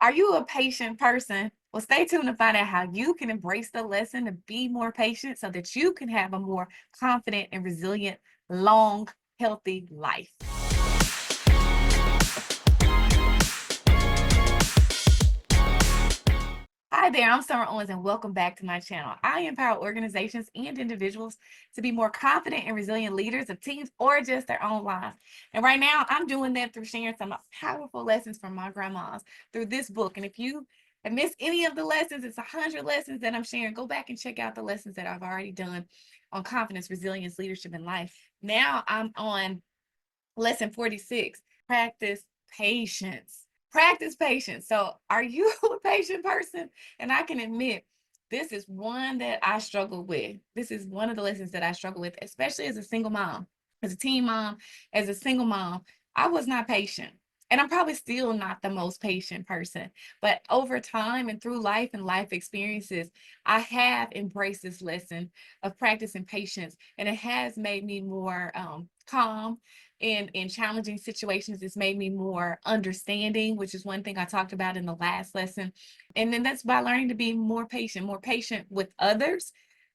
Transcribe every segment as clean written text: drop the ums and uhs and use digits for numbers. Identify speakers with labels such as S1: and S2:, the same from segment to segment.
S1: Are you a patient person? Well, stay tuned to find out how you can embrace the lesson to be more patient so that you can have a more confident and resilient, long, healthy life. Hi there, I'm Summer Owens, and welcome back to my channel. I empower organizations and individuals to be more confident and resilient leaders of teams or just their own lives. And right now, I'm doing that through sharing some powerful lessons from my grandmas through this book. And if you have missed any of the lessons, it's 100 lessons that I'm sharing. Go back and check out the lessons that I've already done on confidence, resilience, leadership, and life. Now I'm on lesson 46, practice patience. Practice patience. So, are you a patient person? And I can admit, this is one that I struggle with. This is one of the lessons that I struggle with, especially as a single mom, as a teen mom, as a single mom. I was not patient. And I'm probably still not the most patient person. But over time and through life and life experiences, I have embraced this lesson of practicing patience. And it has made me more calm in challenging situations. It's made me more understanding, which is one thing I talked about in the last lesson. And then that's by learning to be more patient with others,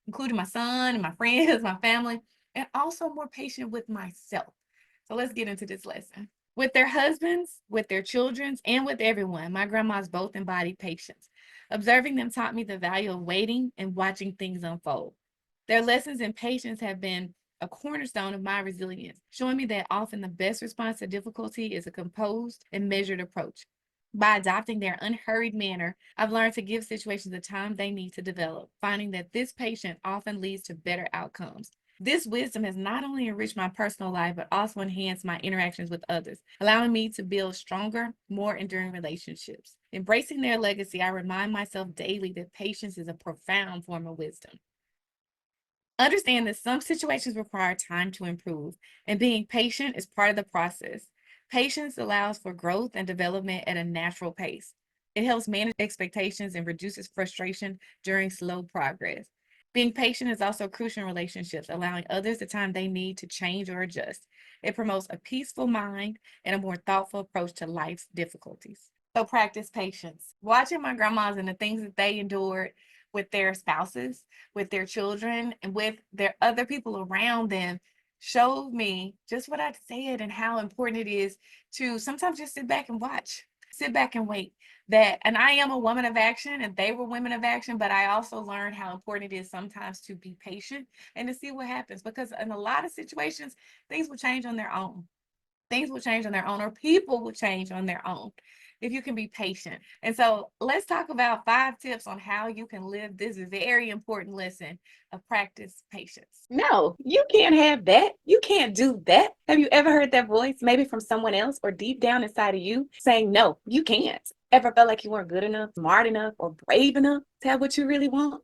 S1: including my son and my friends, my family, and also more patient with myself. So let's get into this lesson. With their husbands, with their children, and with everyone, my grandmas both embodied patience. Observing them taught me the value of waiting and watching things unfold. Their lessons in patience have been a cornerstone of my resilience, showing me that often the best response to difficulty is a composed and measured approach. By adopting their unhurried manner, I've learned to give situations the time they need to develop, finding that this patience often leads to better outcomes. This wisdom has not only enriched my personal life, but also enhanced my interactions with others, allowing me to build stronger, more enduring relationships. Embracing their legacy, I remind myself daily that patience is a profound form of wisdom. Understand that some situations require time to improve, and being patient is part of the process. Patience allows for growth and development at a natural pace. It helps manage expectations and reduces frustration during slow progress. Being patient is also crucial in relationships, allowing others the time they need to change or adjust. It promotes a peaceful mind and a more thoughtful approach to life's difficulties. So practice patience. Watching my grandmas and the things that they endured with their spouses, with their children, and with their other people around them showed me just what I said and how important it is to sometimes just sit back and watch, sit back and wait. That, and I am a woman of action, and they were women of action, but I also learned how important it is sometimes to be patient and to see what happens because in a lot of situations, things will change on their own. Things will change on their own, or people will change on their own if you can be patient. And so let's talk about 5 tips on how you can live this very important lesson of practice patience.
S2: No, you can't have that. You can't do that. Have you ever heard that voice, maybe from someone else or deep down inside of you, saying, no, you can't? Ever felt like you weren't good enough, smart enough, or brave enough to have what you really want?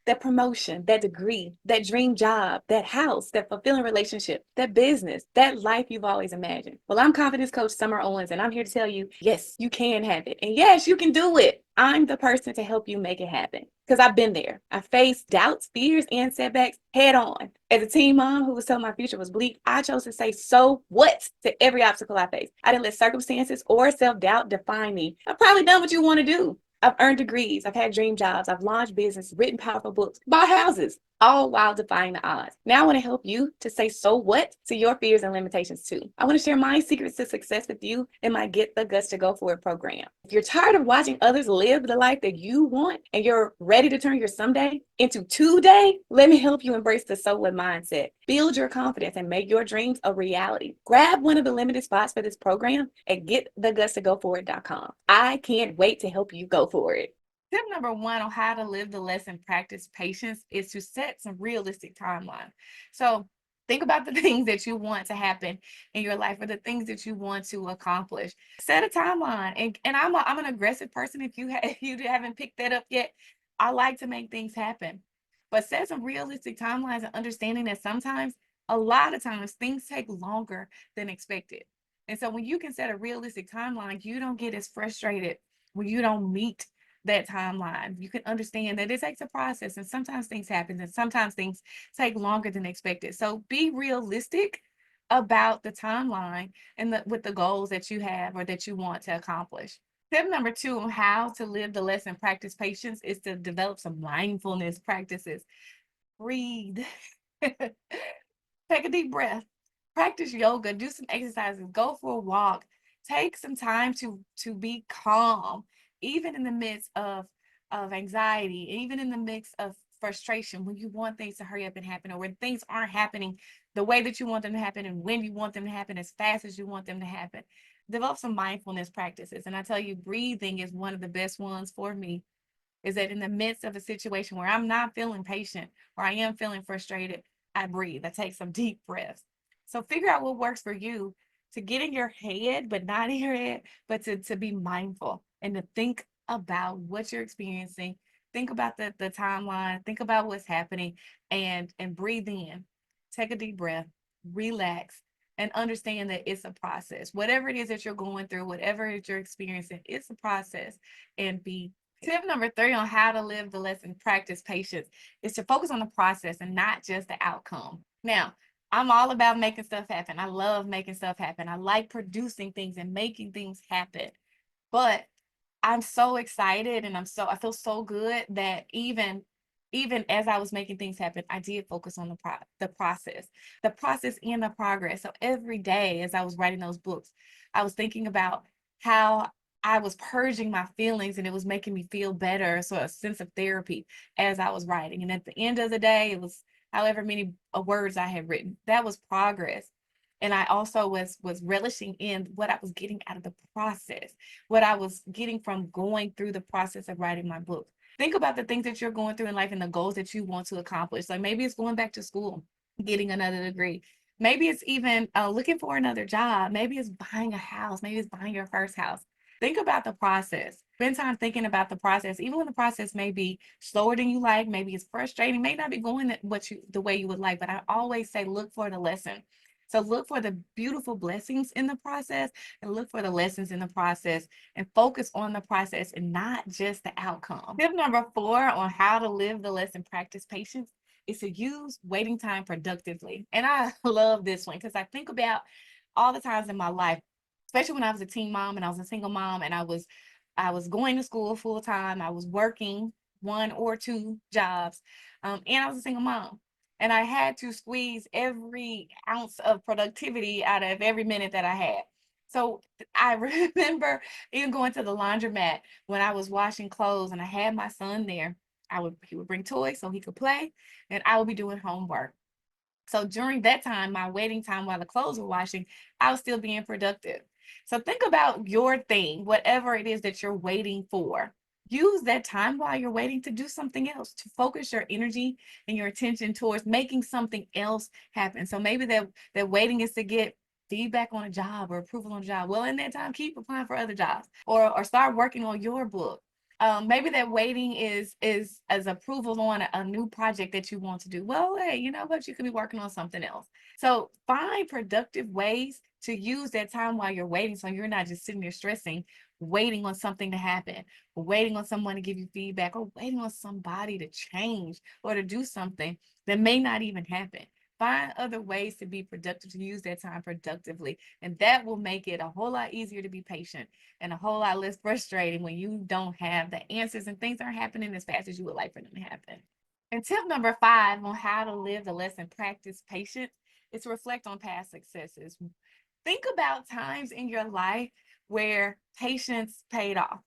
S2: That promotion, that degree, that dream job, that house, that fulfilling relationship, that business, that life you've always imagined. Well, I'm confidence coach Summer Owens, and I'm here to tell you, yes, you can have it. And yes, you can do it. I'm the person to help you make it happen because I've been there. I faced doubts, fears, and setbacks head on. As a teen mom who was told my future was bleak, I chose to say, so what to every obstacle I faced. I didn't let circumstances or self doubt define me. I've probably done what you want to do. I've earned degrees, I've had dream jobs, I've launched business, written powerful books, bought houses, all while defying the odds. Now I want to help you to say so what to your fears and limitations too. I want to share my secrets to success with you in my Get the Guts to Go For It program. If you're tired of watching others live the life that you want and you're ready to turn your someday into today, let me help you embrace the so what mindset. Build your confidence and make your dreams a reality. Grab one of the limited spots for this program at getthegutstogoforit.com. I can't wait to help you go for it.
S1: Tip number one on how to live the lesson practice patience is to set some realistic timeline. So think about the things that you want to happen in your life or the things that you want to accomplish. Set a timeline. And I'm an aggressive person. If you haven't picked that up yet, I like to make things happen. But set some realistic timelines and understanding that sometimes, a lot of times, things take longer than expected. And so when you can set a realistic timeline, you don't get as frustrated when you don't meet that timeline. You can understand that it takes a process and sometimes things happen and sometimes things take longer than expected. So be realistic about the timeline and with the goals that you have or that you want to accomplish. Tip number 2 on how to live the lesson practice patience is to develop some mindfulness practices. Breathe. Take a deep breath. Practice yoga, do some exercises, go for a walk. Take some time to be calm, even in the midst of anxiety, even in the midst of frustration, when you want things to hurry up and happen, or when things aren't happening the way that you want them to happen and when you want them to happen as fast as you want them to happen. Develop some mindfulness practices. And I tell you, breathing is one of the best ones for me, is that in the midst of a situation where I'm not feeling patient or I am feeling frustrated, I breathe. I take some deep breaths. So figure out what works for you to get in your head, but not in your head, but to be mindful and to think about what you're experiencing. Think about the timeline, think about what's happening, and breathe in. Take a deep breath, relax, and understand that it's a process. Whatever it is that you're going through, whatever it is you're experiencing, it's a process. And be Tip number 3 on how to live the lesson practice patience is to focus on the process and not just the outcome. Now, I'm all about making stuff happen. I love making stuff happen. I like producing things and making things happen. But I'm so excited and I feel so good that even as I was making things happen, I did focus on the process and the progress. So every day as I was writing those books, I was thinking about how I was purging my feelings and it was making me feel better. So a sense of therapy as I was writing. And at the end of the day, it was however many words I had written. That was progress. And I also was relishing in what I was getting out of the process, what I was getting from going through the process of writing my book. Think about the things that you're going through in life and the goals that you want to accomplish. Like maybe it's going back to school, getting another degree. Maybe it's even looking for another job. Maybe it's buying a house. Maybe it's buying your first house. Think about the process. Spend time thinking about the process, even when the process may be slower than you like, maybe it's frustrating, may not be going the way you would like. But I always say, look for the lesson. So look for the beautiful blessings in the process and look for the lessons in the process and focus on the process and not just the outcome. Tip number 4 on how to live the lesson practice patience is to use waiting time productively. And I love this one because I think about all the times in my life, especially when I was a teen mom and I was a single mom and I was going to school full time. I was working 1 or 2 jobs, and I was a single mom. And I had to squeeze every ounce of productivity out of every minute that I had. So I remember even going to the laundromat when I was washing clothes and I had my son there. He would bring toys so he could play, and I would be doing homework. So during that time, my waiting time while the clothes were washing, I was still being productive. So think about your thing, whatever it is that you're waiting for. Use that time while you're waiting to do something else, to focus your energy and your attention towards making something else happen. So maybe that waiting is to get feedback on a job or approval on a job. Well, in that time, keep applying for other jobs or start working on your book. Maybe that waiting is as approval on a new project that you want to do. Well, hey, you know what? You could be working on something else. So find productive ways to use that time while you're waiting, so you're not just sitting there stressing, waiting on something to happen, or waiting on someone to give you feedback, or waiting on somebody to change or to do something that may not even happen. Find other ways to be productive, to use that time productively, and that will make it a whole lot easier to be patient and a whole lot less frustrating when you don't have the answers and things aren't happening as fast as you would like for them to happen. And tip number 5 on how to live the lesson practice patience is to reflect on past successes. Think about times in your life where patience paid off,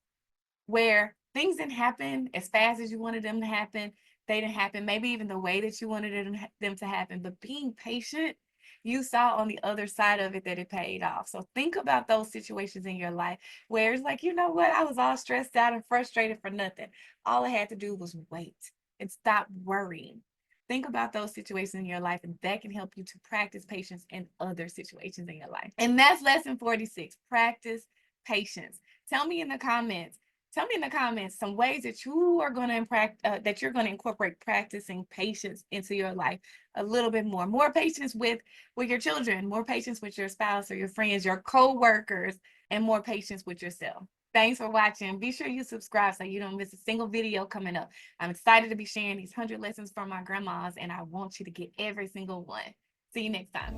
S1: where things didn't happen as fast as you wanted them to happen. They didn't happen, maybe even the way that you wanted them to happen. But being patient, you saw on the other side of it that it paid off. So think about those situations in your life where it's like, you know what? I was all stressed out and frustrated for nothing. All I had to do was wait and stop worrying. Think about those situations in your life, and that can help you to practice patience in other situations in your life. And that's lesson 46, practice patience. Tell me in the comments Tell me in the comments some ways that you are going to that you're going to incorporate practicing patience into your life a little bit more. More patience with your children, more patience with your spouse or your friends, your co-workers, and more patience with yourself. Thanks for watching. Be sure you subscribe so you don't miss a single video coming up. I'm excited to be sharing these 100 lessons from my grandmas, and I want you to get every single one. See you next time.